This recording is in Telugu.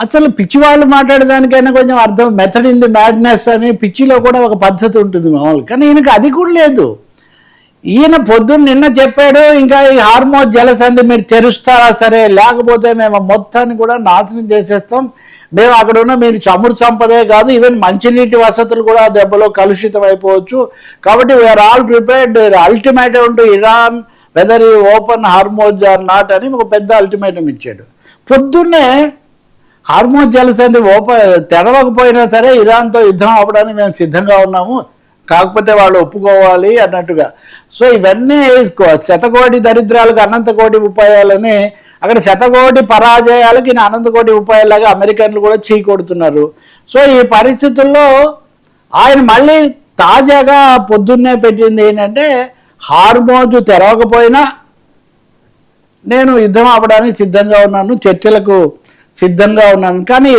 అసలు పిచ్చి వాళ్ళు మాట్లాడేదానికైనా కొంచెం అర్థం, మెథడ్ ఇన్ ది మ్యాడ్నెస్ అని పిచ్చిలో కూడా ఒక పద్ధతి ఉంటుంది మామూలు. కానీ ఈయనకి అది కూడా లేదు. ఈయన పొద్దున్న నిన్న చెప్పాడు, ఇంకా ఈ హార్మోజ్ జలసంధి మీరు తెరుస్తారా సరే, లేకపోతే మేము మొత్తాన్ని కూడా నాశనం చేసేస్తాం, మేము అక్కడ ఉన్న మీరు చమురు సంపదే కాదు ఈవెన్ మంచినీటి వసతులు కూడా దెబ్బలో కలుషితం అయిపోవచ్చు, కాబట్టి we are all prepared ultimatum to Iran whether you open Hormuz or not అని ఒక పెద్ద అల్టిమేటం ఇచ్చాడు. పొద్దున్నే హార్మోజ్ జలసంధి తెరవకపోయినా సరే ఇరాన్తో యుద్ధం అవ్వడానికి మేము సిద్ధంగా ఉన్నాము, కాకపోతే వాళ్ళు ఒప్పుకోవాలి అన్నట్టుగా. సో ఇవన్నీ శతకోటి దరిద్రాలకు అనంతకోటి ఉపాయాలని, అక్కడ శతకోటి పరాజయాలకి అనంతకోటి ఉపాయాలాగా అమెరికన్లు కూడా చీ కొడుతున్నారు. సో ఈ పరిస్థితుల్లో ఆయన మళ్ళీ తాజాగా పొద్దున్నే పెట్టింది ఏంటంటే, హార్మోజు తెరవకపోయినా నేను యుద్ధం ఆపడానికి సిద్ధంగా ఉన్నాను, చర్చలకు సిద్ధంగా ఉన్నాను, కానీ